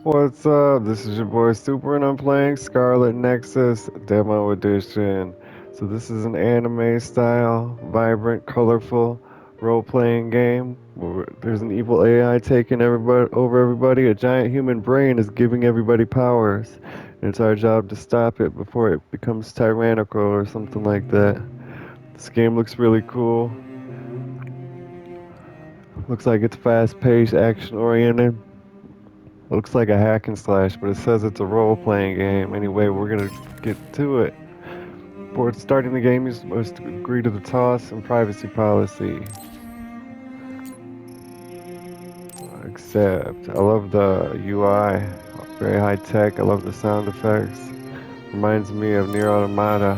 What's up? This is your boy Super, and I'm playing Scarlet Nexus Demo Edition. So, this is an anime style, vibrant, colorful role playing game where there's an evil AI taking everybody over everybody. A giant human brain is giving everybody powers, and it's our job to stop it before it becomes tyrannical or something like that. This game looks really cool. Looks like it's fast paced, action oriented. Looks like a hack and slash, but it says it's a role playing game. Anyway, we're gonna get to it. Before starting the game, you're supposed to agree to the toss and privacy policy. Accept. I love the UI. Very high tech. I love the sound effects. Reminds me of Near Automata.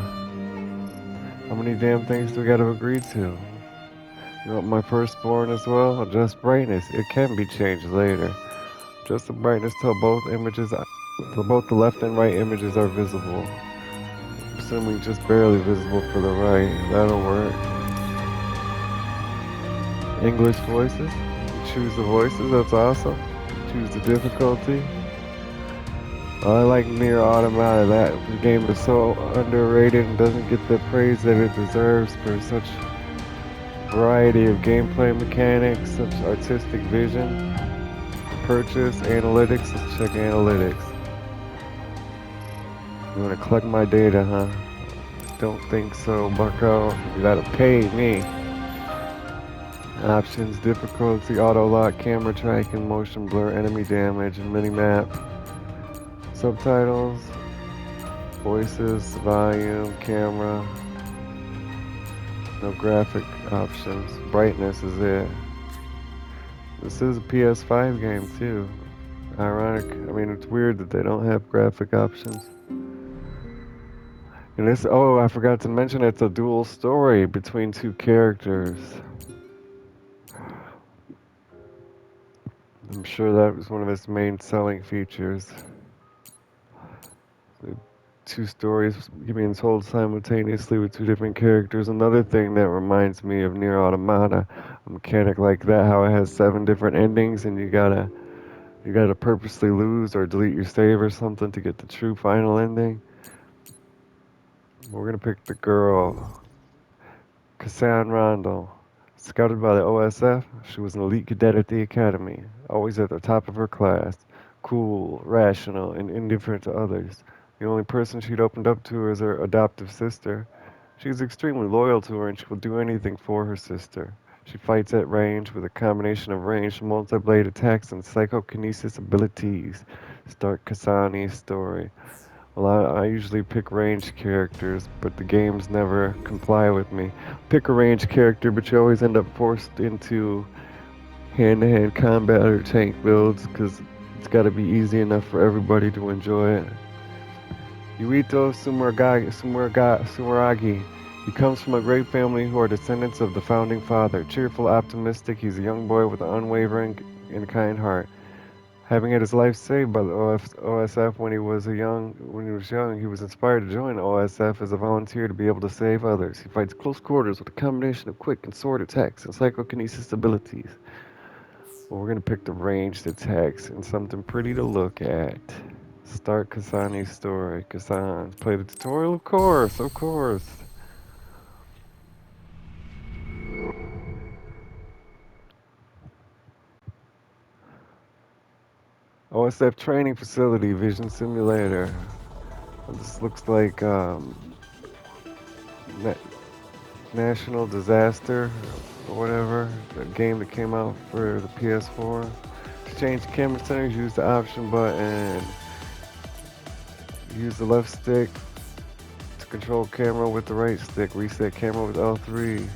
How many damn things do we gotta agree to? You want my firstborn as well? Adjust brightness. It can be changed later. Adjust the brightness till both the left and right images are visible. Assuming just barely visible for the right. That'll work. English voices. Choose the voices. That's awesome. Choose the difficulty. I like Near Automata. That game is so underrated and doesn't get the praise that it deserves for such variety of gameplay mechanics, such artistic vision. Purchase analytics. Let's check analytics. You want to collect my data, huh? Don't think so, bucko. You gotta pay me. Options, difficulty, auto lock, camera tracking, motion blur, enemy damage, and mini-map. Subtitles, voices, volume, camera, no graphic options. Brightness is it. This is a PS5 game too. Ironic. I mean, it's weird that they don't have graphic options. And this, oh, I forgot to mention it's a dual story between two characters. I'm sure that was one of its main selling features. Two stories being told simultaneously with two different characters. Another thing that reminds me of Near Automata, a mechanic like that, how it has seven different endings, and you gotta purposely lose or delete your save or something to get the true final ending. We're gonna pick the girl, Kassan Rondel. Scouted by the OSF, she was an elite cadet at the academy, always at the top of her class, cool, rational, and indifferent to others. The only person she'd opened up to is her adoptive sister. She's extremely loyal to her and she will do anything for her sister. She fights at range with a combination of ranged multi-blade attacks and psychokinesis abilities. Start Kasani's story. Well, I usually pick ranged characters, but the games never comply with me. Pick a ranged character, but you always end up forced into hand-to-hand combat or tank builds because it's got to be easy enough for everybody to enjoy it. Yuito Sumeragi. He comes from a great family who are descendants of the founding father. Cheerful, optimistic, he's a young boy with an unwavering and kind heart. Having had his life saved by the OSF when he was young, he was inspired to join the OSF as a volunteer to be able to save others. He fights close quarters with a combination of quick and sword attacks and psychokinesis abilities. Well, we're gonna pick the ranged attacks and something pretty to look at. Start Kasani's story. Kasan, play the tutorial, of course, of course. OSF training facility, vision simulator. This looks like na- national disaster or whatever. The game that came out for the PS4. To change camera settings, use the option button. Use the left stick to control camera with the right stick. Reset camera with L3.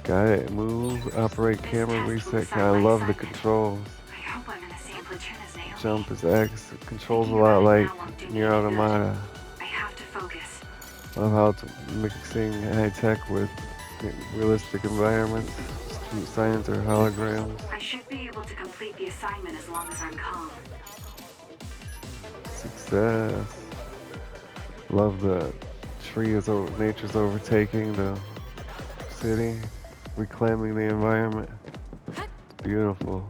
Got it. Move, operate camera, reset. I love the controls. I hope I'm in the same platoon as Naomi. Jump is X. It controls a Thinking about lot it like now won't do me Nier any good. Automata. I have to focus. Love how it's mixing high tech with realistic environments, street signs or holograms. I should be able to complete the assignment as long as I'm calm. Success. Love the nature's overtaking the city, reclaiming the environment. Beautiful.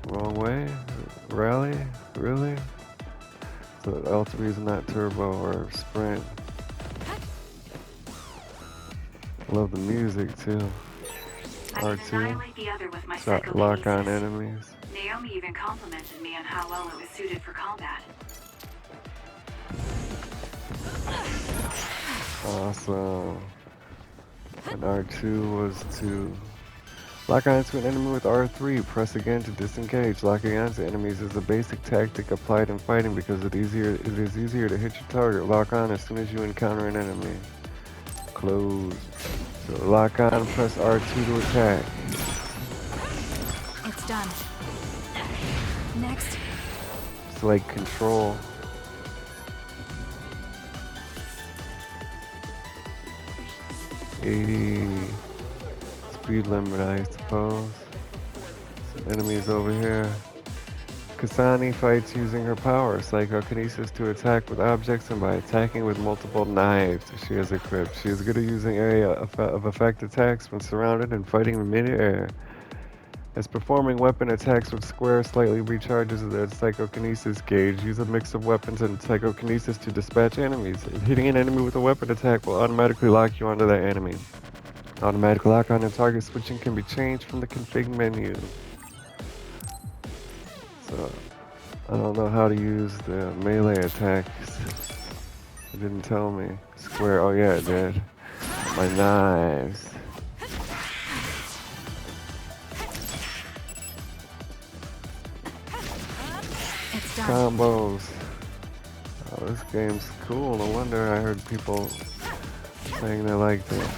Wrong way? Rally? Really? So L3 is not turbo or sprint. Love the music too. I can R2. annihilate the other with my Shot lock on psychokinesis. enemies. Naomi even complimented me on how well it was suited for combat. Awesome. And R2 was to lock onto an enemy with R3. Press again to disengage. Locking onto enemies is a basic tactic applied in fighting because it is easier to hit your target. Lock on as soon as you encounter an enemy. Close. So lock on, press R2 to attack. It's done. Next. It's like control. $80 speed limit, I suppose. Some enemies over here. Kasani fights using her power, psychokinesis, to attack with objects and by attacking with multiple knives she has equipped. She is good at using area of effect attacks when surrounded and fighting in mid-air. As performing weapon attacks with square slightly recharges the psychokinesis gauge. Use a mix of weapons and psychokinesis to dispatch enemies. Hitting an enemy with a weapon attack will automatically lock you onto that enemy. Automatic lock-on and target switching can be changed from the config menu. So, I don't know how to use the melee attacks. It didn't tell me. Square, oh yeah, it did. My knives. It's done. Combos. Oh, this game's cool. No wonder I heard people saying they liked it.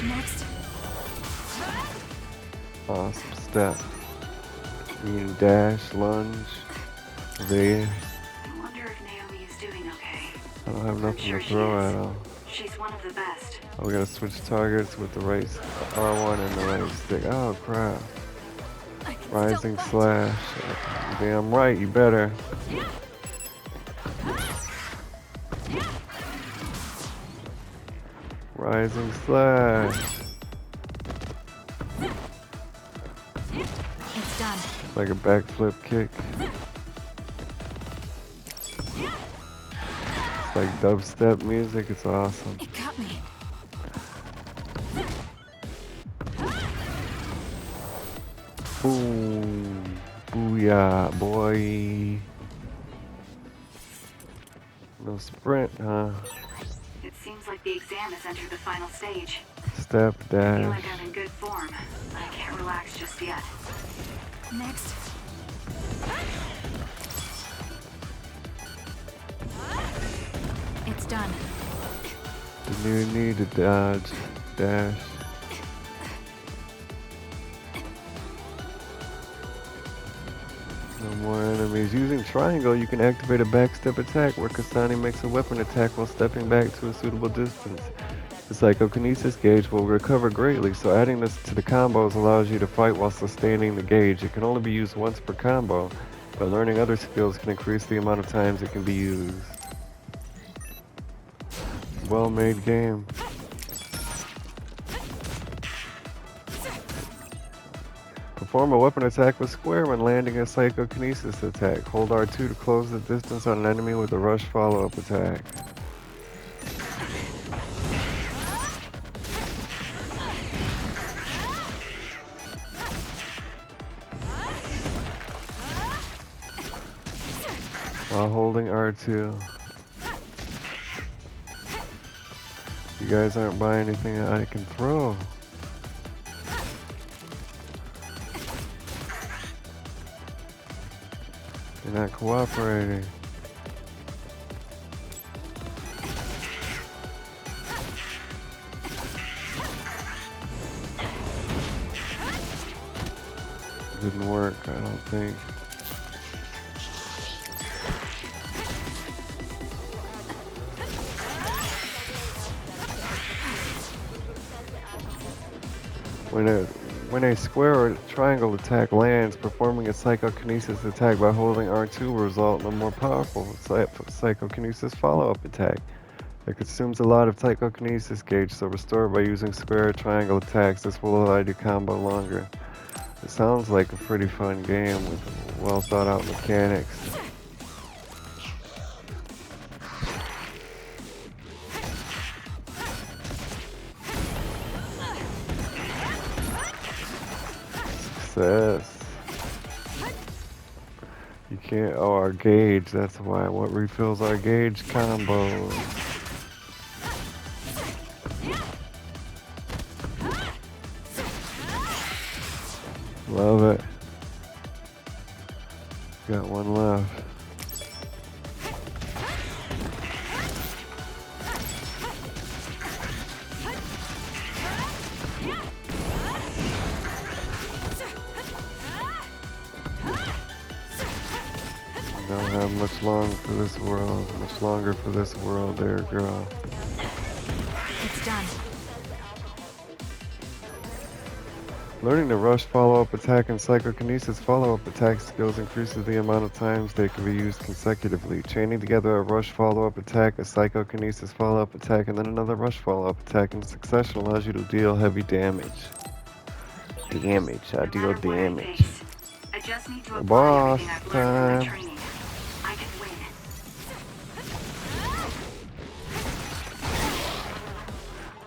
Next. Awesome step. You can dash, lunge, evade. I wonder if Naomi is doing okay. I don't have I'm nothing sure to she throw is. at them. She's one of the best. Oh, we gotta switch targets with the right R1 and the right stick. Oh crap. I can Rising still fight. slash. Damn right, you better. Rising slash. It's done. Like a backflip kick. It's like dubstep music. It's awesome. It got me. Boom. Booyah, boy. No sprint, huh? It seems like the exam has entered the final stage. Step, I feel dash. like I'm in good form. I can't relax just yet. Next. It's done. Didn't even need to dodge, dash. No more enemies. Using triangle, you can activate a backstep attack where Kasani makes a weapon attack while stepping back to a suitable distance. The psychokinesis gauge will recover greatly, so adding this to the combos allows you to fight while sustaining the gauge. It can only be used once per combo, but learning other skills can increase the amount of times it can be used. Well-made game. Perform a weapon attack with square when landing a psychokinesis attack. Hold R2 to close the distance on an enemy with a rush follow-up attack. While holding R2. You guys aren't buying anything that I can throw. You're not cooperating. Didn't work, I don't think. When a square or triangle attack lands, performing a psychokinesis attack by holding R2 will result in a more powerful psychokinesis follow-up attack. It consumes a lot of psychokinesis gauge, so restore by using square or triangle attacks. This will allow you to combo longer. It sounds like a pretty fun game with well thought out mechanics. Success. You can't, oh, our gauge, that's why. What refills our gauge combos? Love it. Got one left. Don't have much long for this world. Much longer for this world there, girl. It's done. Learning the rush follow-up attack and psychokinesis follow-up attack skills increases the amount of times they can be used consecutively. Chaining together a rush follow-up attack, a psychokinesis follow-up attack, and then another rush follow-up attack in succession allows you to deal heavy damage. I No deal matter what I damage. face, I just need to apply Boss everything I've learned from my time. training. I can win.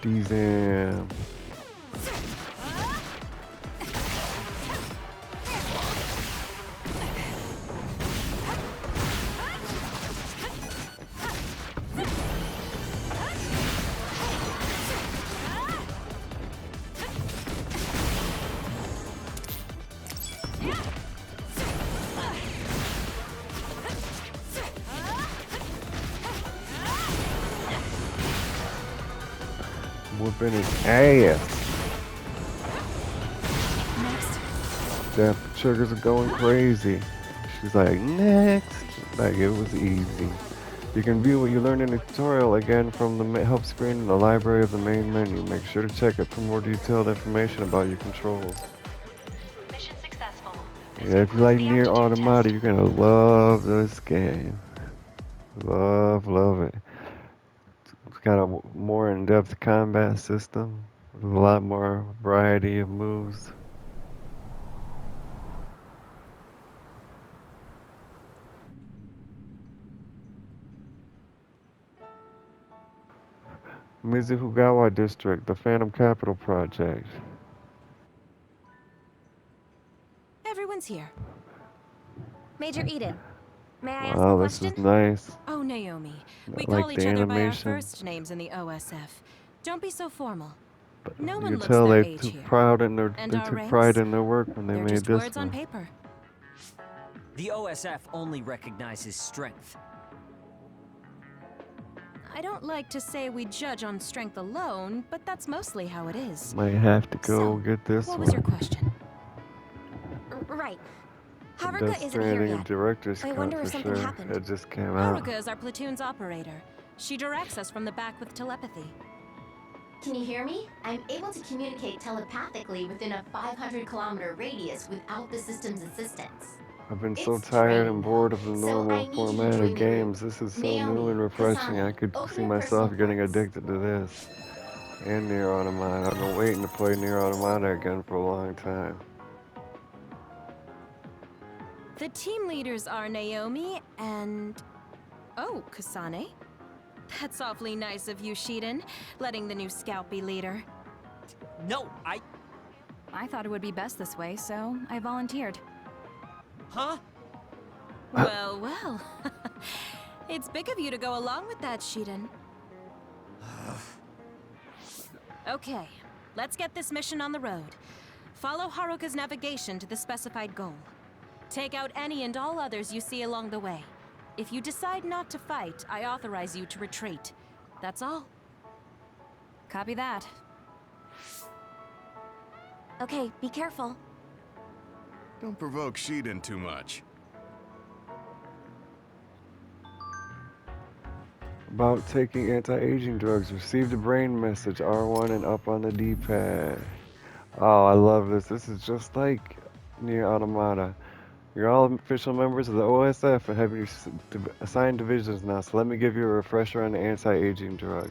Dezam. Whooping his ass. Next. Damn, the triggers are going crazy. She's like, next. Like, it was easy. You can view what you learned in the tutorial again from the help screen in the library of the main menu. Make sure to check it for more detailed information about your controls. Mission successful. Yeah, if you like Nier Automata, you're gonna love this game. Love it. It's got a more in-depth combat system with a lot more variety of moves. Mizuhugawa District, the Phantom Capital Project. Everyone's here. Major Eden, may I ask a Wow, this is question? nice. Oh, Naomi. I We like call the each other by our animation. first names in the OSF. Don't be so formal. But No you one can looks tell their age here. And they our took pride ranks? in their work when they They're made just this words on one. paper. The OSF only recognizes strength. I don't like to say we judge on strength alone, but that's mostly how it is. Might have to go So, get this what was your one. question? Right. Death Haruka isn't here Stranding and yet. director's I cut wonder for if something sure. happened. It just came Haruka out. is our platoon's operator. She directs us from the back with telepathy. Can you hear me? I'm able to communicate telepathically within a 500-kilometer radius without the system's assistance. I've been so It's tired training, and though, bored of the so normal I need you to format of join the group. games. This is so new and Naomi, refreshing. I Kasane, could see open your personal myself getting parts. addicted to this. And Nier Automata. I've been waiting to play Nier Automata again for a long time. The team leaders are Naomi and... Oh, Kasane. That's awfully nice of you, Shiden, letting the new scout be leader. No, I thought it would be best this way, so I volunteered. Huh? Well. It's big of you to go along with that, Shiden. Okay, let's get this mission on the road. Follow Haruka's navigation to the specified goal. Take out any and all others you see along the way. If you decide not to fight, I authorize you to retreat. That's all. Copy that. Okay, be careful. Don't provoke Shiden too much. About taking anti-aging drugs. Received a brain message. R1 and up on the D-pad. Oh, I love this. This is just like Nier Automata. You're all official members of the OSF and have your assigned divisions now, so let me give you a refresher on the anti-aging drug.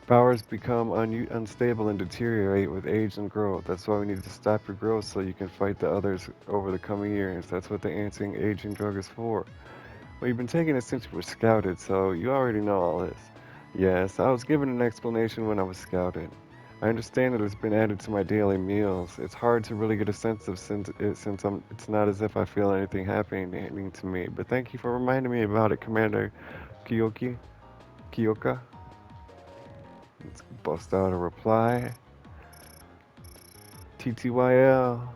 Powers become unstable and deteriorate with age and growth. That's why we need to stop your growth so you can fight the others over the coming years. That's what the anti-aging drug is for. Well, you've been taking it since you were scouted, so you already know all this. Yes, I was given an explanation when I was scouted. I understand that it's been added to my daily meals. It's hard to really get a sense of it's not as if I feel anything happening to me. But thank you for reminding me about it, Commander Kyoki. Kyoka. Let's bust out a reply. TTYL.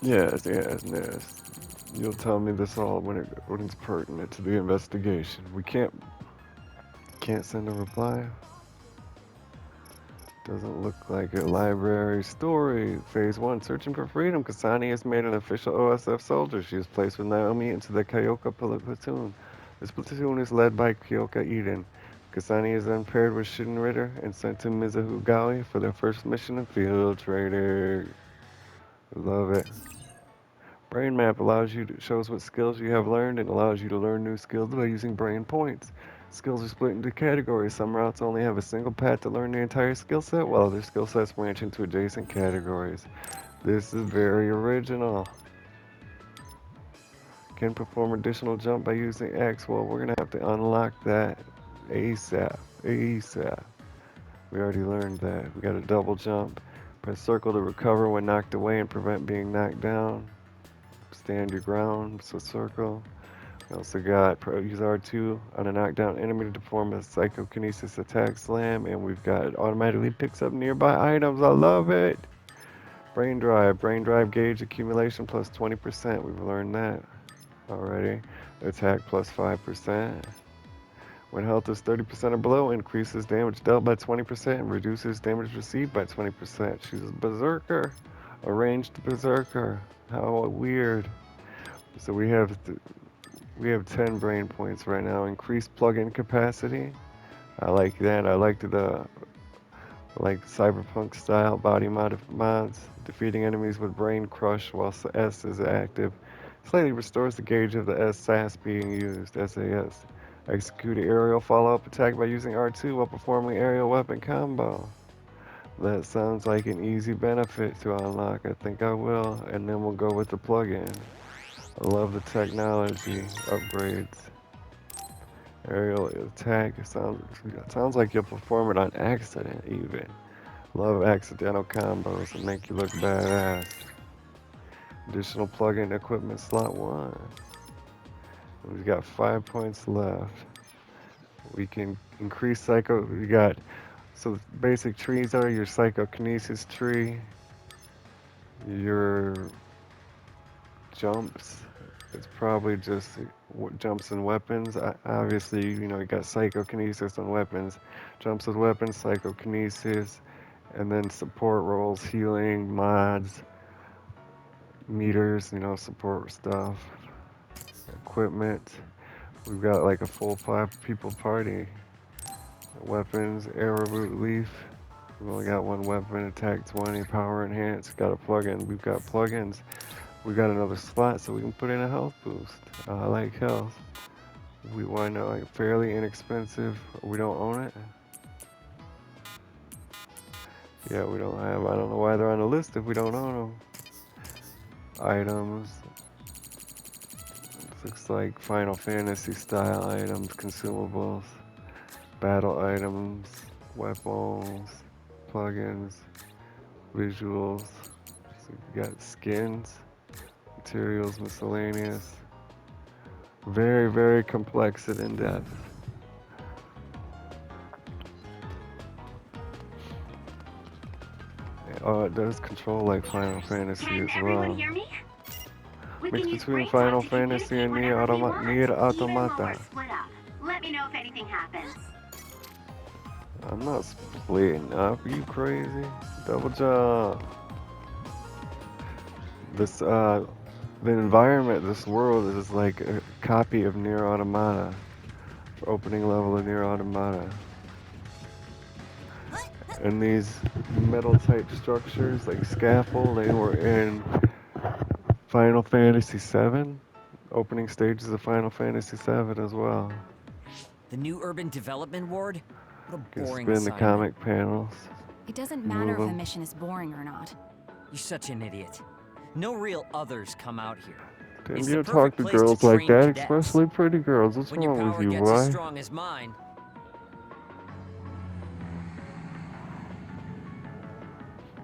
Yes, yes, yes. You'll tell me this all when it's pertinent to the investigation. We can't send a reply. Doesn't look like it. Library story. Phase 1. Searching for freedom. Kasani has made an official OSF soldier. She is placed with Naomi into the Kyoka platoon. This platoon is led by Kyoka Eden. Kasani is then paired with Shinritter and sent to Mizuhugawi for their first mission in field training. Love it. Brain map shows what skills you have learned and allows you to learn new skills by using brain points. Skills are split into categories. Some routes only have a single path to learn the entire skill set, while other skill sets branch into adjacent categories. This is very original. Can perform additional jump by using X. Well, we're gonna have to unlock that ASAP. ASAP. We already learned that. We got a double jump. Press circle to recover when knocked away and prevent being knocked down. Stand your ground, so circle. We also got use R2 on a knockdown enemy to perform a psychokinesis attack slam, and we've got it automatically picks up nearby items. I love it. Brain drive gauge accumulation plus 20%. We've learned that already. Attack plus 5%. When health is 30% or below, increases damage dealt by 20% and reduces damage received by 20%. She's a berserker, a ranged berserker. How weird. So we have 10 brain points right now. Increased plug-in capacity. I like that. I like cyberpunk style body mods. Defeating enemies with brain crush while S is active. Slightly restores the gauge of the SAS being used. SAS. Execute an aerial follow-up attack by using R2 while performing aerial weapon combo. That sounds like an easy benefit to unlock. I think I will. And then we'll go with the plug-in. I love the technology upgrades. Aerial attack. It sounds like you'll perform it on accident even. Love accidental combos that make you look badass. Additional plug-in equipment slot 1. We've got 5 points left. We can increase we got, so basic trees are your psychokinesis tree, your jumps. It's probably just jumps and weapons. Obviously, you got psychokinesis on weapons, jumps with weapons, psychokinesis, and then support roles, healing, mods, meters, support stuff, equipment. We've got like a full 5-people party. Weapons, arrowroot leaf. We've only got one weapon, attack 20, power enhance. Got a plug-in. We've got plugins. We got another slot so we can put in a health boost. I like health. We want to like fairly inexpensive. We don't own it. Yeah, we don't have. I don't know why they're on the list if we don't own them. Items. Looks like Final Fantasy style items, consumables, battle items, weapons, plugins, visuals. So we got skins, materials, miscellaneous. Very, very complex and in-depth. Oh, it does control like Final Fantasy Can as everyone well. hear me? We Mix can use between Brain Talk Final to Fantasy communicate and whenever we want, Nier even when Automata. we're split up. Let me know if anything happens. I'm not splitting up. Are you crazy? Double jump. The environment, this world is like a copy of Nier Automata. Opening level of Nier Automata. And these metal type structures like scaffolding were in Final Fantasy VII, opening stages of Final Fantasy VII as well. The new urban development ward? What a You can boring spin the assignment. comic panels, It doesn't matter move if a them. mission is boring or not. You're such an idiot. No real others come out here. Damn, It's you the don't talk perfect to place girls to like train that, cadets. especially pretty girls. What's When your wrong with power you, gets as boy? strong as mine,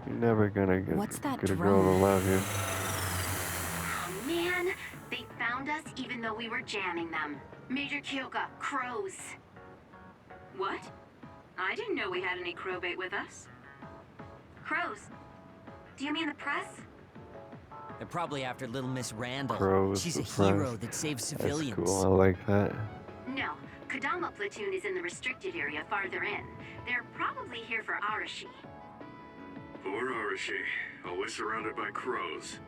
You're never gonna What's that get a girl to drone? love you. Oh man, they found us even though we were jamming them. Major Kyoka, crows. What? I didn't know we had any crow bait with us. Crows? Do you mean the press? they're probably after little Miss Randall. Crows, She's the a press. hero that saves That's civilians. cool. I like that. No, Kodama platoon is in the restricted area farther in. They're probably here for Arashi. Poor Arashi, always surrounded by crows.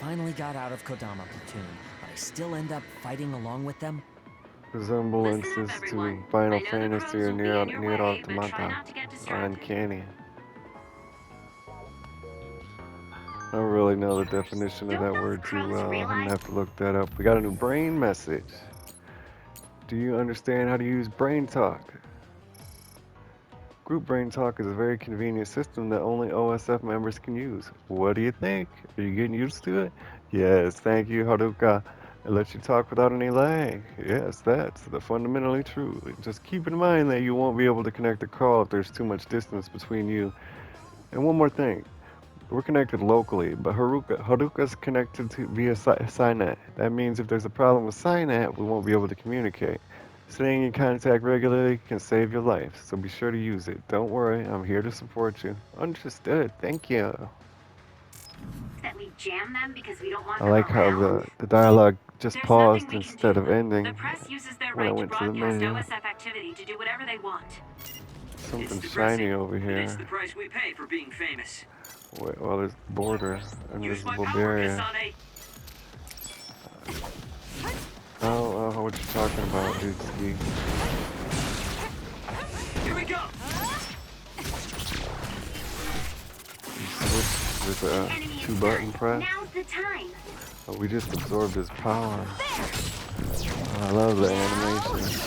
Finally got out of Kodama platoon, but I still end up fighting along with them. Resemblances Listen up, to everyone. Final I know the Fantasy crows or will be Nier in your way, but try Automata not to get are distracted. uncanny. I don't really know the definition of Don't that those word too crows well. I'm gonna realize- have to look that up. We got a new brain message. Do you understand how to use Brain Talk? Group Brain Talk is a very convenient system that only OSF members can use. What do you think? Are you getting used to it? Yes, thank you, Haruka. It lets you talk without any lag. Yes, that's the fundamentally true. Just keep in mind that you won't be able to connect the call if there's too much distance between you. And one more thing. We're connected locally, but Haruka's connected to via Synet. That means if there's a problem with Synet, we won't be able to communicate. Staying in contact regularly can save your life, so be sure to use it. Don't worry, I'm here to support you. Understood, thank you. That we jam them because we don't want I them like how around? the dialogue just There's paused nothing we can instead do. of ending The press uses their when I right to went to the broadcast menu. OSF activity to do whatever they want. Something shiny over But it's here. the price we pay for being famous. Wait, well, there's the border, Use my invisible power, barrier. Kasane. Oh, what you talking about, dude? Ski? Here we go. You switch with a Enemy is 2-button done. press. Now's the time. Oh, we just absorbed his power. Oh, I love the animation.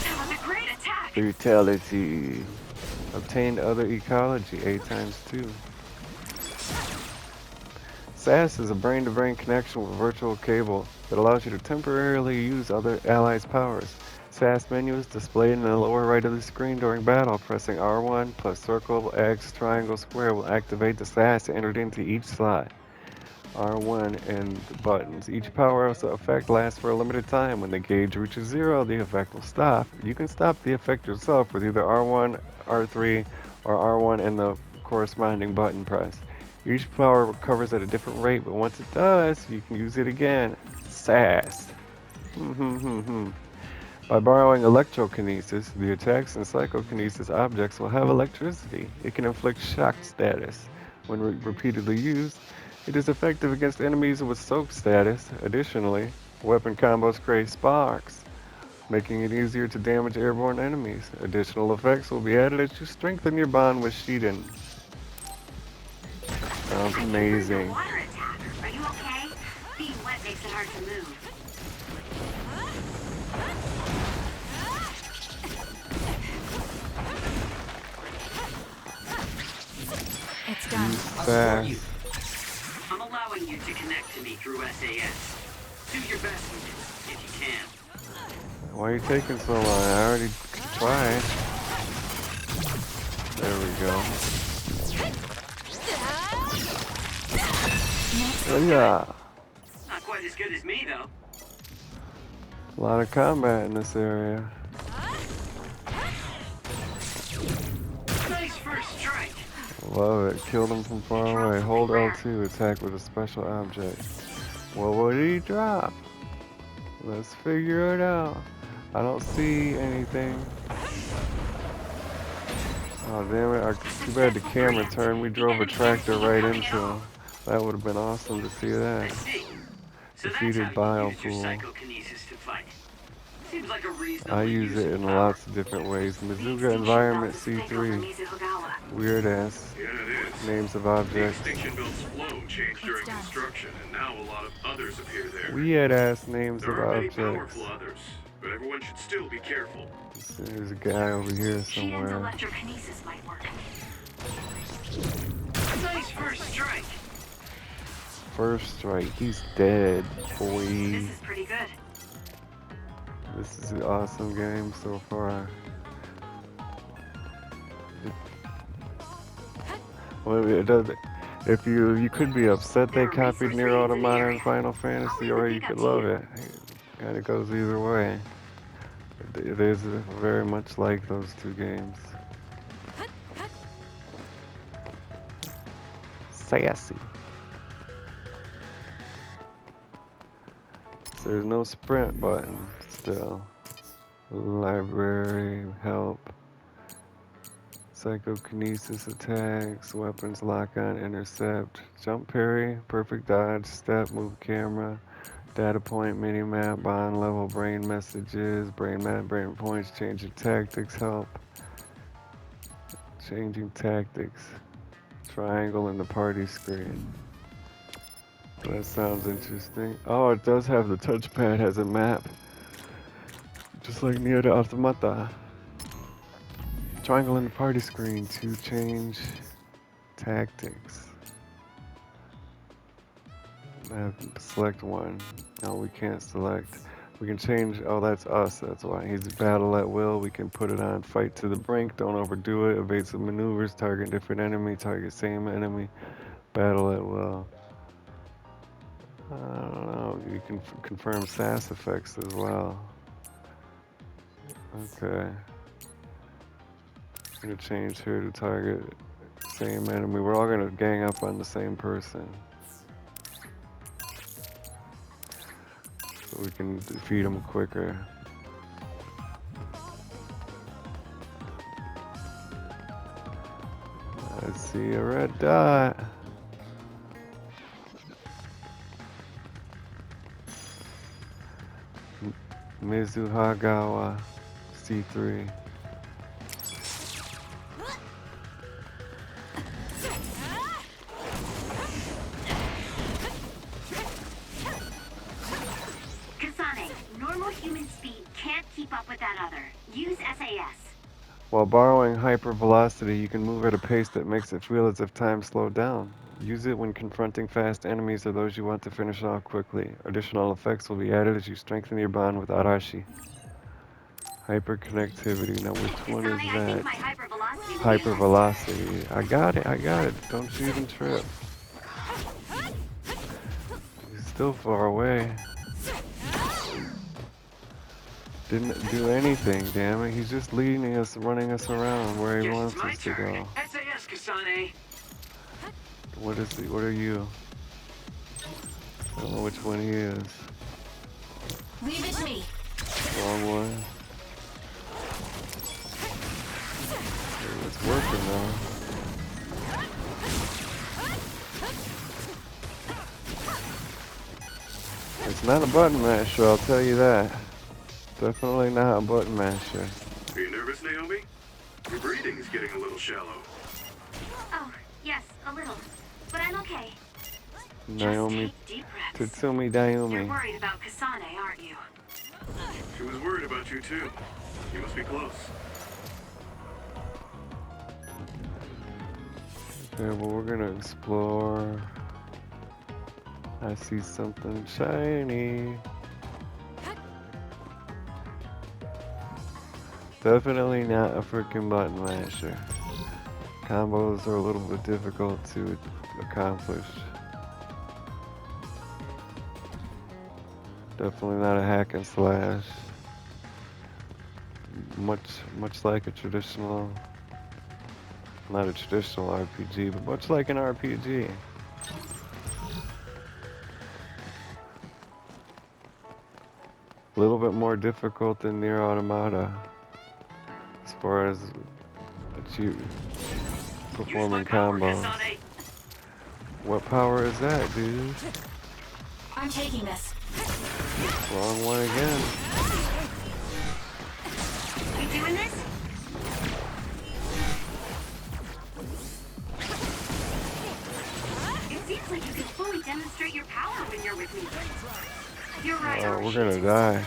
That was a great attack. Fatality. Obtained other ecology, 8 times 2. SAS is a brain-to-brain connection with a virtual cable that allows you to temporarily use other allies' powers. SAS menu is displayed in the lower right of the screen during battle. Pressing R1 plus circle, X, triangle, square will activate the SAS entered into each slot. R1 and the buttons. Each power effect lasts for a limited time. When the gauge reaches 0, the effect will stop. You can stop the effect yourself with either R1, R3, or R1 and the corresponding button press. Each power recovers at a different rate, but once it does, you can use it again. SAS. By borrowing electrokinesis, the attacks and psychokinesis objects will have electricity. It can inflict shock status. When repeatedly used, it is effective against enemies with soak status. Additionally, weapon combos create sparks, making it easier to damage airborne enemies. Additional effects will be added as you strengthen your bond with Shiden. Sounds amazing. Water attack. Are you okay? Being wet makes it hard to move. It's done. I'll support you. Fast. I'm allowing you to connect to me through SAS. Do your best with it, if you can. Why are you taking so long? I already tried. There we go. Oh yeah. Not quite as good as me, though. A lot of combat in this area. Nice first strike. Love it. Killed him from far away. Hold L2. Attack with a special object. What would he drop? Let's figure it out. I don't see anything. Oh damn it. Too bad the camera turned. We drove a tractor right into him. That would have been awesome to see I that. see. So that's Defeated how you use your Biopool. psychokinesis to fight. Seems like a I reasonably use it useful in power. lots of different ways. The Mizuga extinction Environment belt is thick over C3. Mizuhogawa. Weird ass Yeah, it is. names of The objects. extinction belt's flow changed during done. construction, and now a lot of others appear there. Weird ass names There of are many objects. powerful others, but everyone should still be careful. There's a guy over here Shiden's somewhere. electrokinesis might work. Nice first strike. First strike, he's dead, boy. This is pretty good. This is an awesome game so far. Well, it does. If you could be upset they copied Nier Automata and Final Fantasy, or you could love it. And it goes either way. It is very much like those two games. Sassy. So there's no sprint button still. Library, help. Psychokinesis attacks, weapons lock on, intercept, jump parry, perfect dodge, step, move camera, data point, mini map, bond level, brain messages, brain map, brain points, changing tactics, help. Changing tactics. Triangle in the party screen. That sounds interesting. Oh, it does have the touchpad as a map. Just like Nier Automata. Triangle in the party screen to change tactics. Select one. No, we can't select. We can change. Oh, that's us. That's why. He's battle at will. We can put it on fight to the brink. Don't overdo it. Evasive maneuvers. Target different enemy. Target same enemy. Battle at will. I don't know. You can confirm SAS effects as well. Okay. I'm gonna change here to target same enemy. We're all gonna gang up on the same person. So we can defeat him quicker. I see a red dot. Mizuhagawa C3. Kasane, normal human speed can't keep up with that other. Use SAS. While borrowing hypervelocity, you can move at a pace that makes it feel as if time slowed down. Use it when confronting fast enemies or those you want to finish off quickly. Additional effects will be added as you strengthen your bond with Arashi. Hyperconnectivity. Now, which one is Kasane, I think that? my hypervelocity will Hypervelocity. I got it. I got it. Don't you even trip. He's still far away. Didn't do anything, damn it. He's just leading us, running us around where he Guess wants it's my us to turn. go. SAS, Kasane. What is he? What are you? I don't know which one he is. Leave it to me. Wrong one. It's working though. It's not a button masher, I'll tell you that. Definitely not a button masher. Are you nervous, Naomi? Your breathing is getting a little shallow. Oh, yes, a little. But I'm okay. Naomi, Just take deep breaths. Tatsumi You're Dayumi. worried about Kasane, aren't you? She was worried about you too. You must be close. Okay, well we're gonna explore. I see something shiny. Definitely not a freaking button masher. Combos are a little bit difficult to accomplish. Definitely not a hack and slash. Much like a traditional, not a traditional RPG, but much like an RPG. A little bit more difficult than Nier Automata as far as performing combos. Kasane. What power is that, dude? I'm taking this. Wrong one again. demonstrate your power when you're with me. You're right, Oh, we're Archie. gonna die.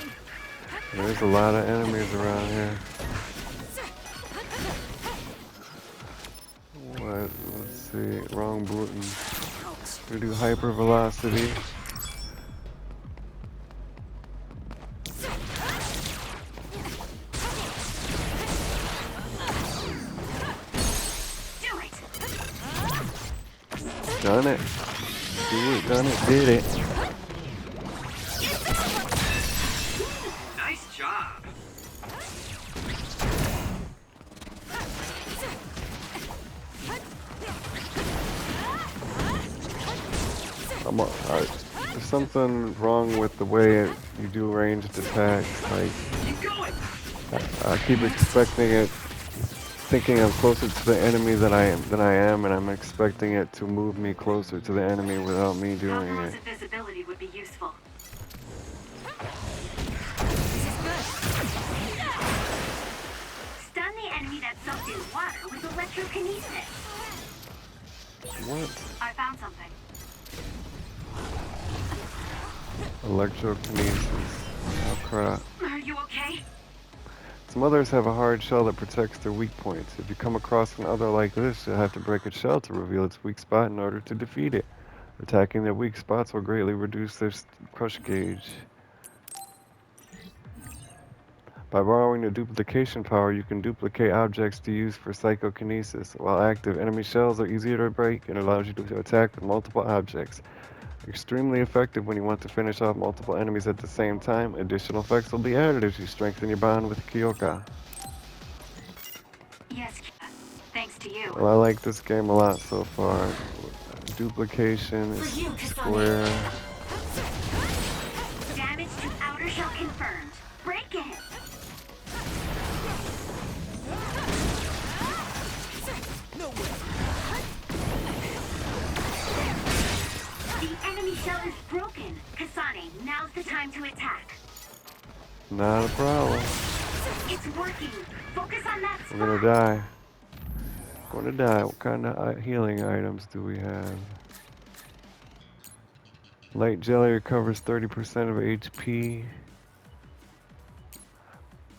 There's a lot of enemies around here. What? Let's see. Wrong button. We do hyper velocity. Do it. Done it. Do it. Done it. Did it. Nice job. There's something wrong with the way you do ranged attacks. Like, Keep going. I keep expecting it, thinking I'm closer to the enemy than I am, and I'm expecting it to move me closer to the enemy without me doing Alpha it. invisibility would be useful. Stun the enemy that's soaked in water with electrokinesis. What? I found something. Electrokinesis. Oh crap. Are you okay? Some others have a hard shell that protects their weak points. If you come across an other like this, you'll have to break its shell to reveal its weak spot in order to defeat it. Attacking their weak spots will greatly reduce their crush gauge. By borrowing the duplication power, you can duplicate objects to use for psychokinesis. While active, enemy shells are easier to break and allows you to attack with multiple objects. Extremely effective when you want to finish off multiple enemies at the same time. Additional effects will be added as you strengthen your bond with Kyoka. Yes, Kia. Thanks to you. Well, I like this game a lot so far. Duplication is square. Damage to outer shell confirmed. Break it. The enemy shell is broken. Kasane, now's the time to attack. Not a problem. It's working. Focus on that spot. We're gonna die. Gonna die. What kind of healing items do we have? Light jelly recovers 30% of HP.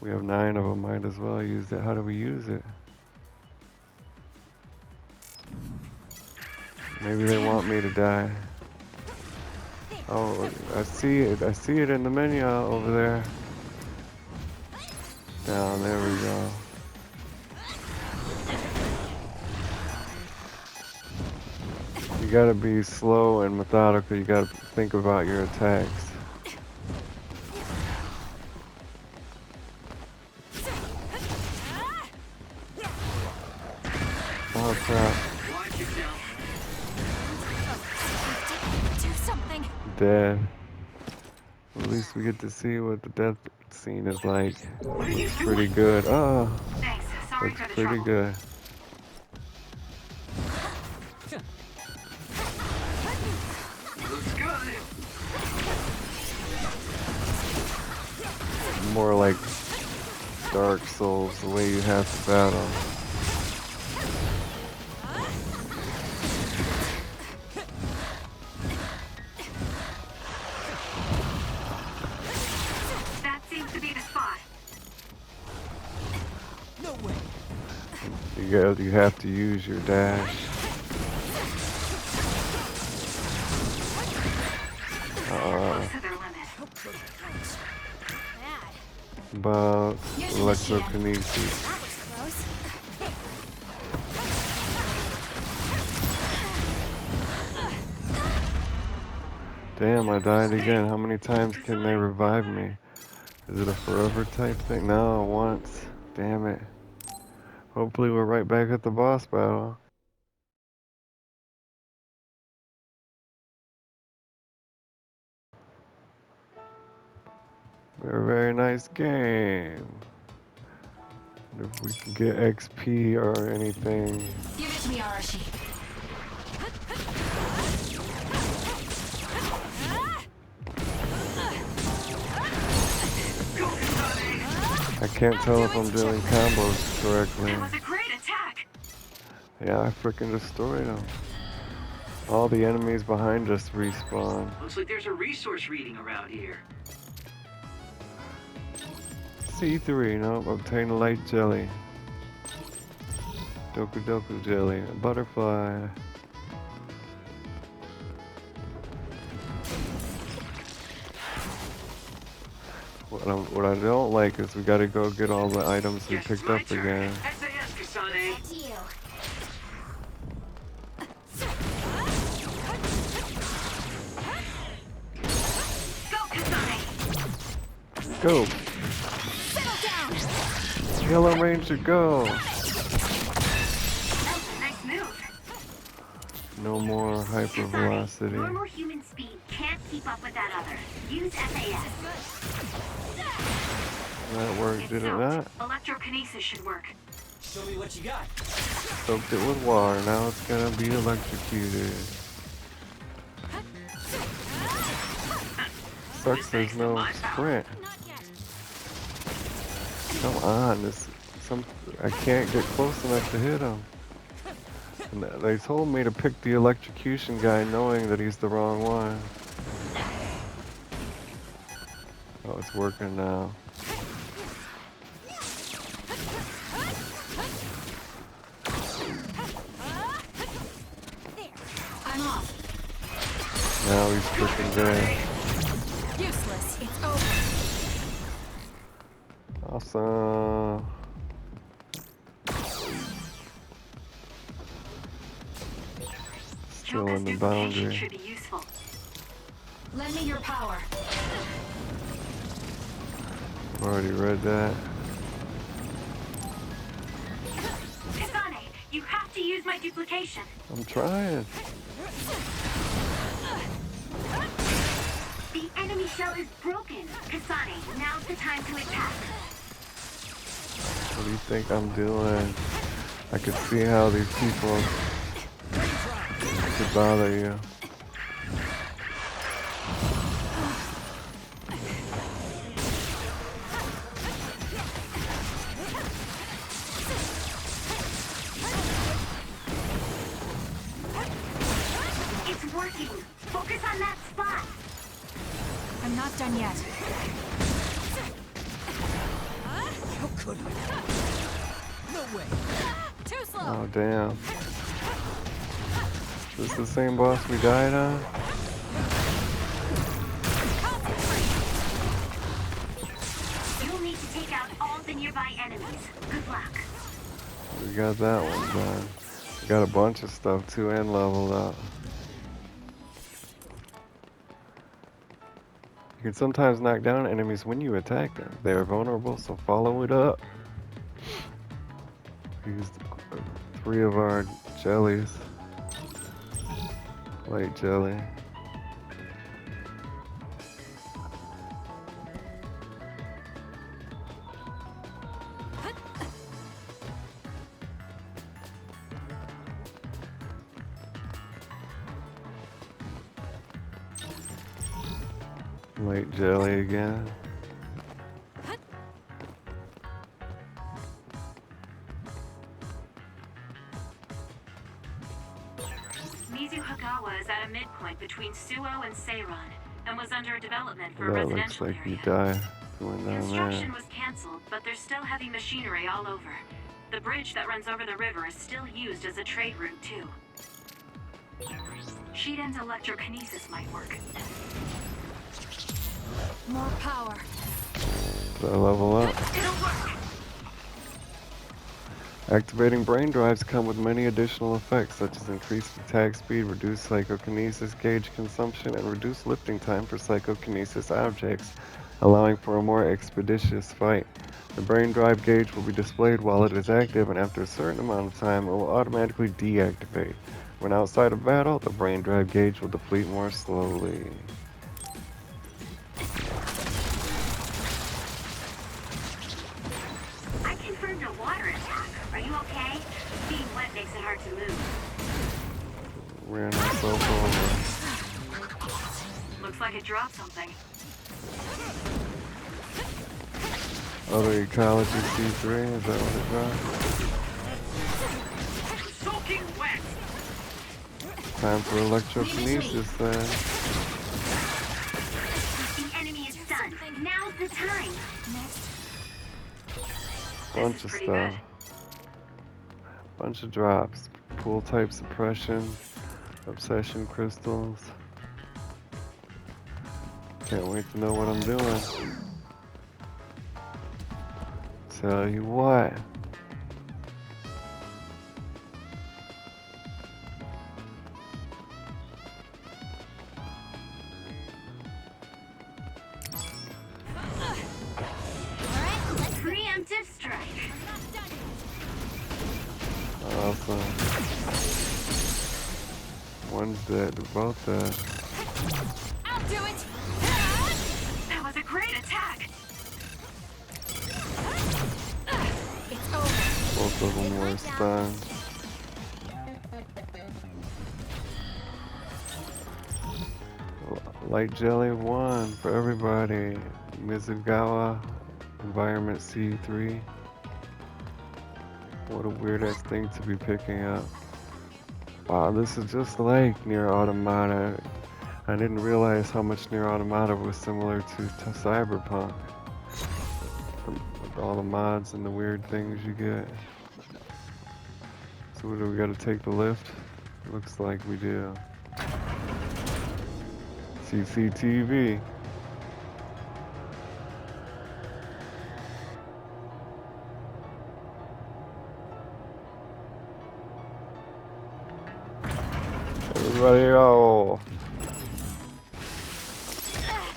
We have 9 of them. Might as well use it. How do we use it? Maybe they want me to die. Oh, I see it. I see it in the menu over there. Down there we go. You gotta be slow and methodical. You gotta think about your attacks. Oh crap. Watch yourself. Do something. Dead. At least we get to see what the death scene is like. It's pretty good. Oh, Thanks. Sorry that's for the pretty trouble. good. Looks good. More like Dark Souls, the way you have to battle. That seems to be the spot. You have to use your dash. Close to their limit. About electrokinesis. That was close. Damn, I died again. How many times can they revive me? Is it a forever type thing? No, once. Damn it. Hopefully we're right back at the boss battle. A very nice game. If we can get XP or anything. Give it to me, Arashi. I can't tell if I'm doing combos correctly. That was a great attack. Yeah, I freaking destroyed him. All the enemies behind us respawn. Looks like there's a resource reading around here. C3, nope, obtain a light jelly. Doku Doku jelly. Butterfly. What I don't like is we gotta go get all the items we Guess picked it's my up turn. again. SAS, Kasane. Back to you. Go, Kasane! Go! Yellow Ranger, go! That was a nice move. No more hypervelocity. Normal human speed can't keep up with that other. Use SAS. That worked, It's did it soaked. not? Electrokinesis should work. Show me what you got. Soaked it with water, now it's gonna be electrocuted. Sucks there's no sprint. Come on, I can't get close enough to hit him. And they told me to pick the electrocution guy knowing that he's the wrong one. Oh, it's working now. I'm off. Now he's freaking dead. Useless. It's over. Awesome. Still Kyoka's in the duplication boundary. should be useful. Lend me your power. I've already read that. Kasane, you have to use my duplication. I'm trying. The enemy shell is broken. Kasane, now's the time to attack. What do you think I'm doing? I could see how these people could bother you. It's working. Focus on that spot. I'm not done yet. How could I? No way. Too slow. Oh damn. Is this the same boss we died on? You'll need to take out all the nearby enemies. Good luck. We got that one done. We got a bunch of stuff too and leveled up. You can sometimes knock down enemies when you attack them. They are vulnerable, so follow it up. Used 3 of our jellies. Light jelly. Light jelly again. Mizu Hagawa is at a midpoint between Suo and Seiron and was under development for a That looks residential like you area. die going down Construction there. was cancelled, but there's still heavy machinery all over. The bridge that runs over the river is still used as a trade route, too. Shiden's electrokinesis might work. More power. Did I level up? It'll work! Activating brain drives come with many additional effects, such as increased attack speed, reduced psychokinesis gauge consumption, and reduced lifting time for psychokinesis objects, allowing for a more expeditious fight. The brain drive gauge will be displayed while it is active, and after a certain amount of time, it will automatically deactivate. When outside of battle, the brain drive gauge will deplete more slowly. I confirmed a water attack. Are you okay? Being wet makes it hard to move. Ran myself over. Looks like it dropped something. Other ecology C3, is that what it dropped? Soaking wet. Time for electrokinesis then. The enemy is done. Now's the time. Bunch of pretty stuff. good. Bunch of drops. Pool type suppression. Obsession crystals. Can't wait to know what I'm doing. Tell you what. Preemptive strike. Awesome. One's dead, they're both dead. I'll do it! That was a great attack. It's over. Both of them were stunned. Light Jelly 1 for everybody. Mizugawa, Environment C3. What a weird ass thing to be picking up. Wow, this is just like Nier Automata. I didn't realize how much Nier Automata was similar to Cyberpunk. With all the mods and the weird things you get. So what do we gotta take the lift? Looks like we do. CCTV. Everybody go.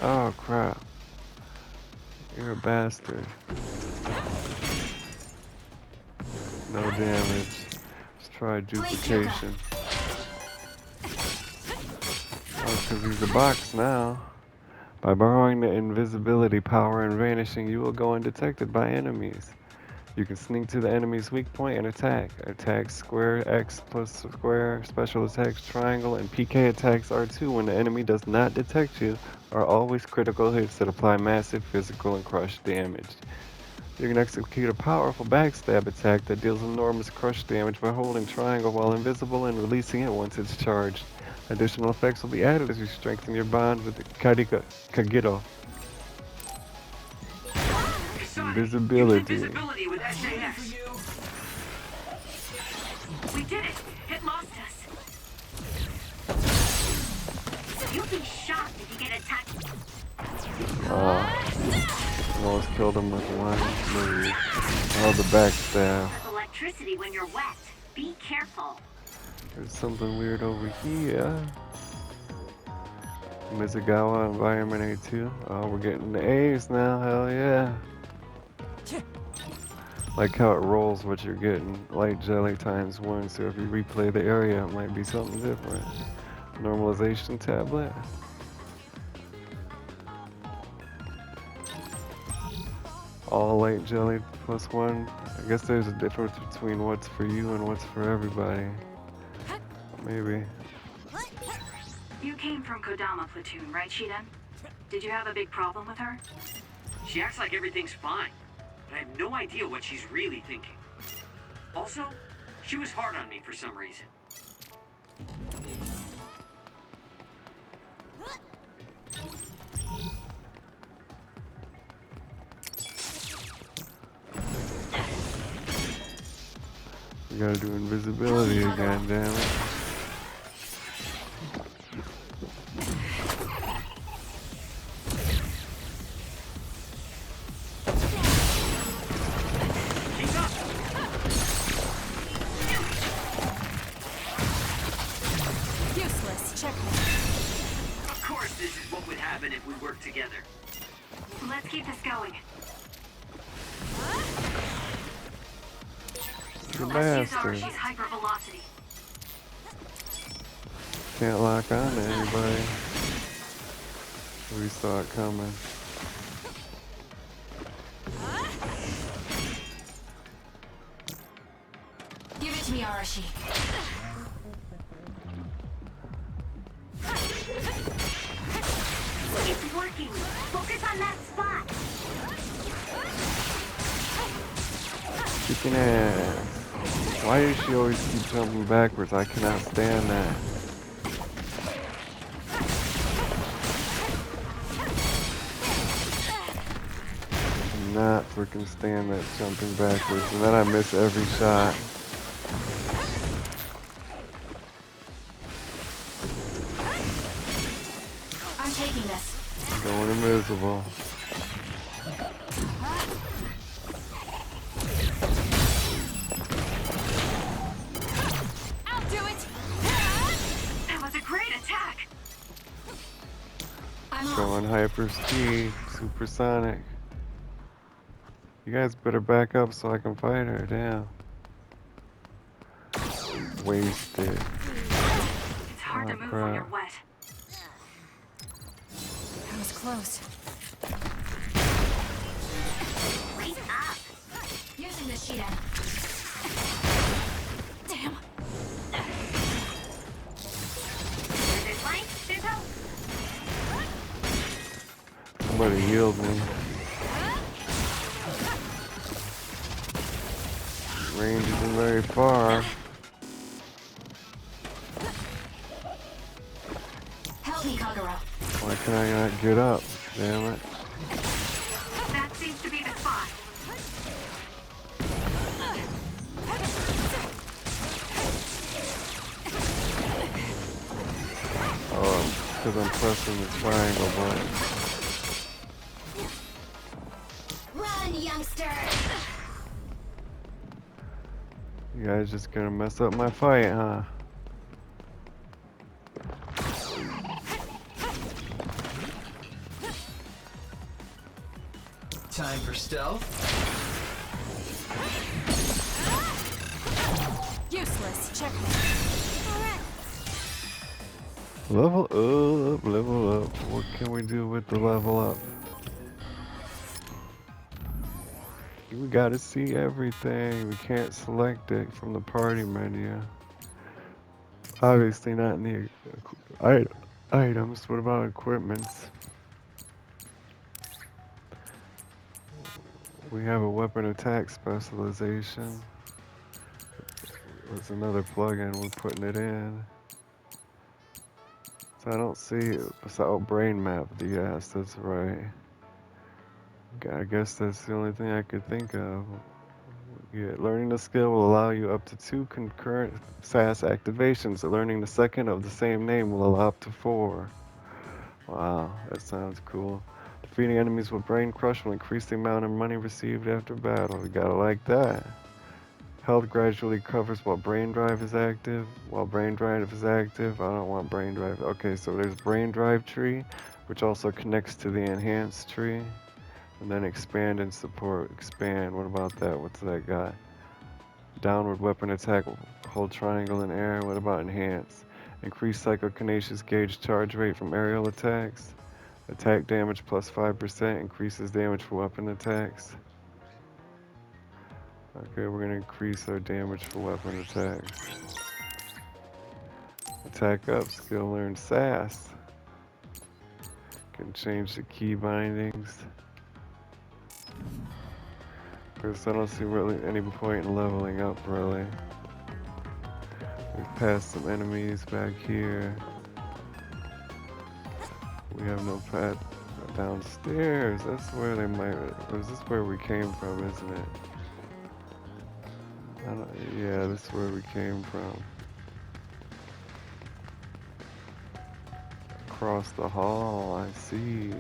Oh crap. You're a bastard. No damage. Let's try duplication. Oh, because he's a box now. By borrowing the invisibility power and vanishing, you will go undetected by enemies. You can sneak to the enemy's weak point and attack. Attacks square, X plus square, special attacks triangle, and PK attacks R2 when the enemy does not detect you are always critical hits that apply massive physical and crush damage. You can execute a powerful backstab attack that deals enormous crush damage by holding triangle while invisible and releasing it once it's charged. Additional effects will be added as you strengthen your bond with the Kagero. Invisibility. Invisibility with SAS. We did it. It lost us. You'll be shocked if you get attacked. Almost killed him with one move. Oh, the backstab. There's electricity when you're wet. Be careful. There's something weird over here. Mizugawa Environment A2. Oh, we're getting the A's now. Hell yeah. Like how it rolls what you're getting. Light Jelly ×1. So if you replay the area, it might be something different. Normalization tablet. All Light Jelly +1. I guess there's a difference between what's for you and what's for everybody. Maybe. You came from Kodama Platoon, right, Shiden? Did you have a big problem with her? She acts like everything's fine, but I have no idea what she's really thinking. Also, she was hard on me for some reason. We gotta do invisibility again, damn it. Useless. Check. Of course, this is what would happen if we worked together. Let's keep this going. You Let's use bastard. Arshi's hypervelocity. Can't lock on to anybody. We saw it coming. Give it to me, Arashi. It's working. Focus on that spot. Kicking ass. Why does she always keep jumping backwards? I cannot stand that. cannot freaking stand that jumping backwards, and then I miss every shot. I'm taking this. Going invisible. I'll do it! That was a great attack. I'm off. Going hyper speed, supersonic. You guys better back up so I can fight her. Damn. Wasted. It's hard to Oh, move when you're crap. wet. That was close. Wait up. Using the Sheeta. Damn. This way. This help. Somebody healed me. Range isn't very far. Help me, Kagura. Why can I not get up? Damn it. That seems to be the spot. Oh, because I'm pressing the triangle button. Run, youngster! You guys just gonna mess up my fight, huh? Time for stealth. Useless. Check. Level up, level up. What can we do with the level up? We gotta see everything. We can't select it from the party menu. Obviously not in the items. What about equipments? We have a weapon attack specialization. There's another plugin. We're putting it in. So I don't see it. Oh, brain map. Yes, that's right. I guess that's the only thing I could think of. Yeah, learning the skill will allow you up to 2 concurrent fast activations. Learning the second of the same name will allow up to 4. Wow, that sounds cool. Defeating enemies with Brain Crush will increase the amount of money received after battle. You gotta like that. Health gradually covers while Brain Drive is active. While Brain Drive is active, I don't want Brain Drive. Okay, so there's Brain Drive tree, which also connects to the Enhanced tree. And then expand and support. Expand, what about that? What's that got? Downward weapon attack, hold triangle in air. What about enhance? Increase psychokinesis gauge charge rate from aerial attacks. Attack damage plus 5%, increases damage for weapon attacks. Okay, we're gonna increase our damage for weapon attacks. Attack up, skill learn SAS. Can change the key bindings. Because I don't see really any point in leveling up, really. We've passed some enemies back here. We have no path downstairs. That's where they might. Or is this where we came from, isn't it? Yeah, this is where we came from. Across the hall, I see.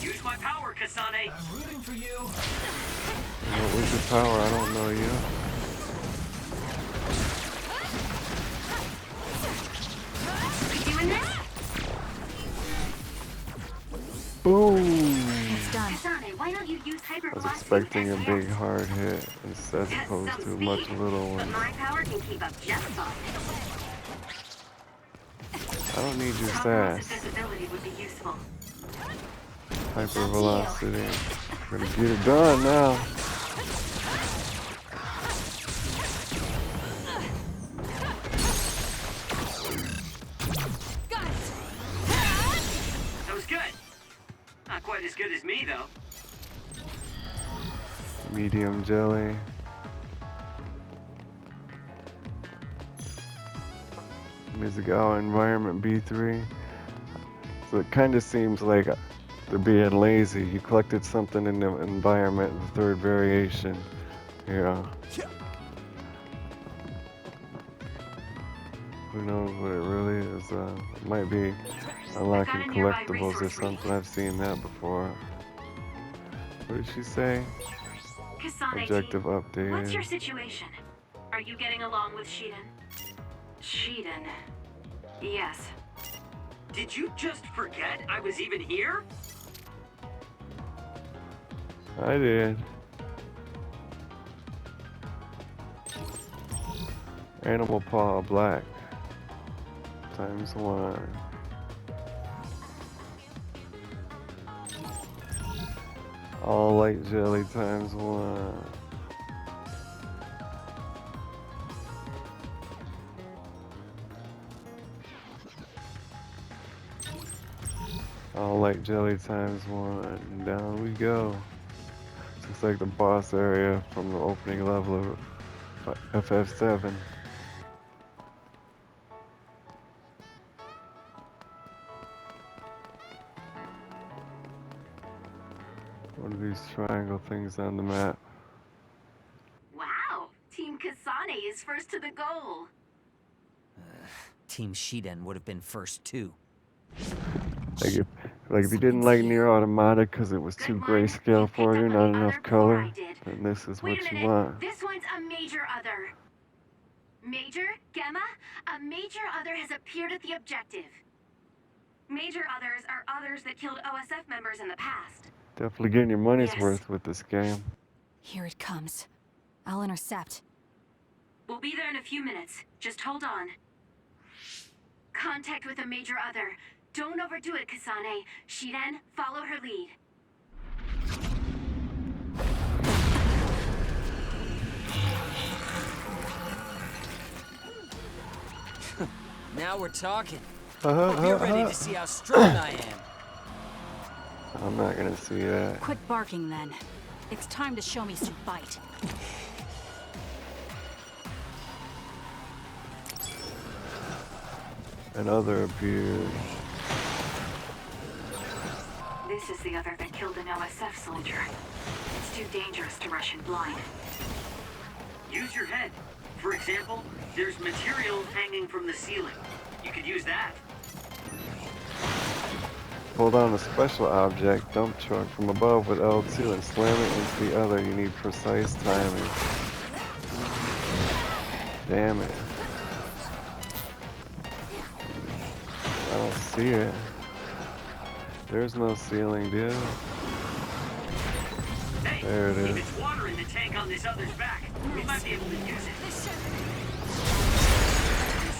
Use my power, Kasane. I'm rooting for you. What was your power? I don't know you. You doing this? Boom! It's done. Kasane, why don't you use hyper I was velocity expecting a with big SPS? hard hit as That's opposed some to a much speed, little but one. my power can keep up just fine. I don't need your Compromise sass. invisibility would be useful. Hyper velocity. Gonna get it done now. Got it. That was good. Not quite as good as me, though. Medium jelly. Mizugawa environment B3. So it kind of seems like They're being lazy. You collected something in the environment, the third variation. Yeah. Who knows what it really is? It might be unlocking I've got a nearby collectibles or resource for you. something. I've seen that before. What did she say? Kasane Objective team, what's your updated. situation? Are you getting along with Shiden? Shiden. Yes. Did you just forget I was even here? I did. Animal paw black. ×1. All light jelly ×1. All light jelly ×1. Down we go. Looks like the boss area from the opening level of FF7. One of these triangle things on the map. Wow, Team Kasane is first to the goal. Team Shiden would have been first too. Like if you didn't like Nier Automata because it was too Good one. grayscale You for picked you, up not on the enough other before color, I did. then this is Wait what a you minute, want. this one's a major other. Major, Gemma, a major other has appeared at the objective. Major others are others that killed OSF members in the past. Definitely getting your money's Yes. worth with this game. Here it comes. I'll intercept. We'll be there in a few minutes. Just hold on. Contact with a major other. Don't overdo it, Kasane. Shiden, follow her lead. Now we're talking. Hope you're ready to see how strong I am. I'm not gonna see that. Quit barking then. It's time to show me some fight. Another appeared. This is the other that killed an OSF soldier. It's too dangerous to rush in blind. Use your head. For example, there's material hanging from the ceiling. You could use that. Hold on a special object, dump truck from above with L2 and slam it into the other. You need precise timing. Damn it. I don't see it. There's no ceiling, dude. Hey, There it if is. it's water in the tank on this other's back, we might be able to use it. It's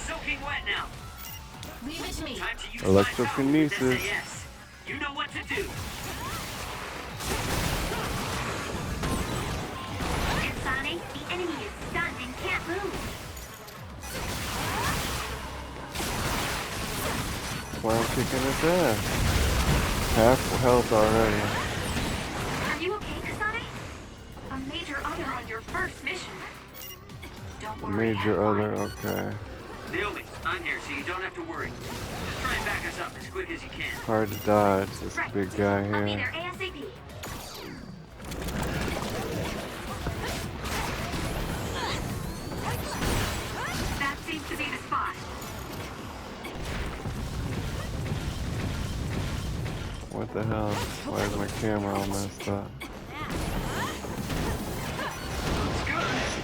soaking wet now. Leave it to me. Time to use Electrokinesis. my power with SAS. You know what to do. Kasane, the enemy is stunned and can't move. Why I'm kicking his ass. Half health already. Are you okay, Kasane? A major other on your first mission. Don't worry. Major hang on. other, okay. Naomi, I'm here, so you don't have to worry. Just try and back us up as quick as you can. Hard to dodge, this Right. big guy I'll be here. there ASAP. That seems to be the spot. What the hell? Why is my camera all messed up?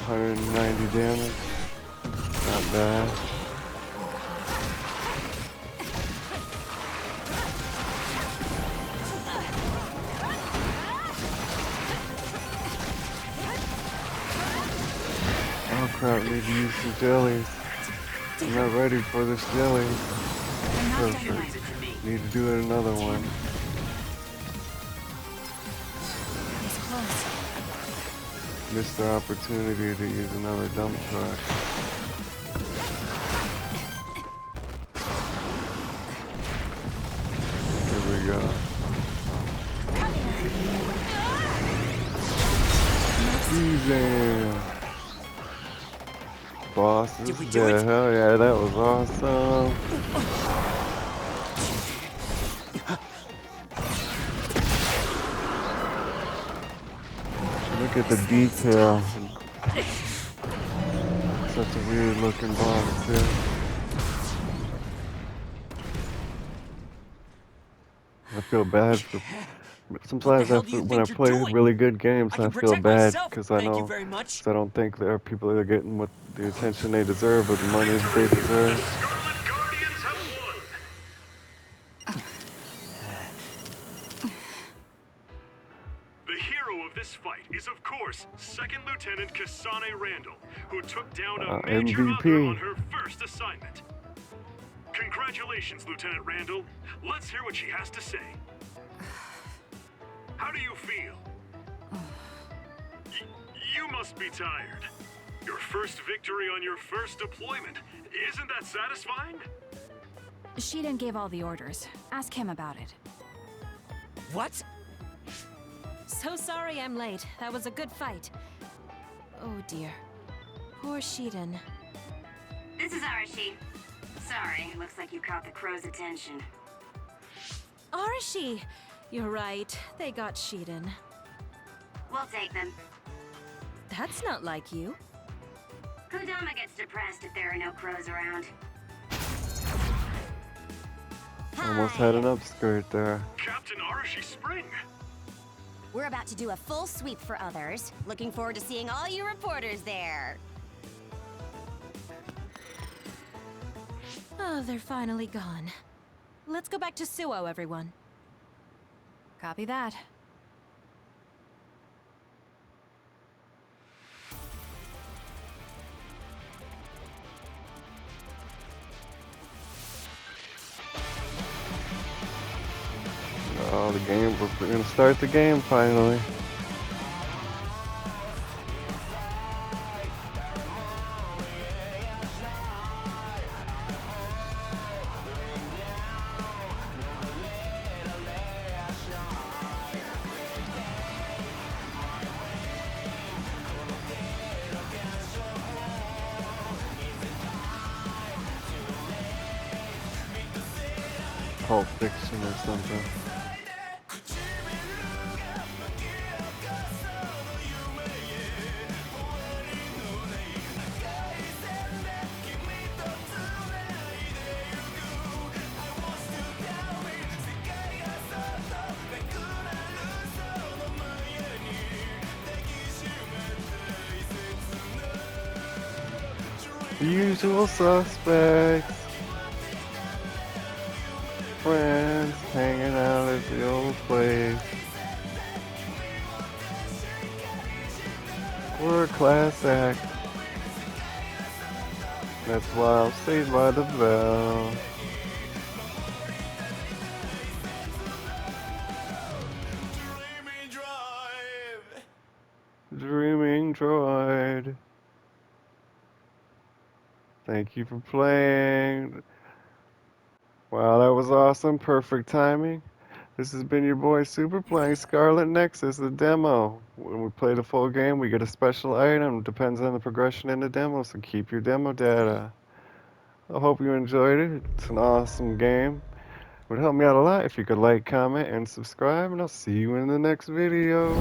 190 damage. Not bad. Oh crap, need to use some jellies. I'm not ready for this jelly. Perfect. Need to do another one. He's close. Missed the opportunity to use another dump truck. Here we go. Easy. Boss is Did we do dead. it? Hell yeah, that was awesome. Look at the detail. Such a weird looking bomb too. I feel bad for. Sometimes when I play really good games, I feel bad because I know, because I don't think there are people that are getting what the attention they deserve or the money that they deserve. Scarlet Guardians have won! The hero of this fight is, of course, Second Lieutenant Kasane Randall, who took down a major other on MVP. her first assignment. Congratulations, Lieutenant Randall. Let's hear what she has to say. How do you feel? You must be tired. Your first victory on your first deployment. Isn't that satisfying? Shiden gave all the orders. Ask him about it. What? So sorry I'm late. That was a good fight. Oh dear. Poor Shiden. This is Arashi. Sorry, looks like you caught the crow's attention. Arashi! You're right. They got Shiden. We'll take them. That's not like you. Kodama gets depressed if there are no crows around. Almost had an upskirt there. Captain Arashi Spring. We're about to do a full sweep for others. Looking forward to seeing all you reporters there. Oh, they're finally gone. Let's go back to Suo, everyone. Copy that. Oh, the game. We're gonna start the game finally. Pulp Fiction or something. The usual suspects. Friends hanging out at the old place. We're a class act. That's why I'm Saved by the Bell. Dreaming droid. Thank you for playing. Wow, that was awesome. Perfect timing. This has been your boy Super playing Scarlet Nexus, the demo. When we play the full game, we get a special item. Depends on the progression in the demo, so keep your demo data. I hope you enjoyed it. It's an awesome game. It would help me out a lot if you could like, comment, and subscribe, and I'll see you in the next video.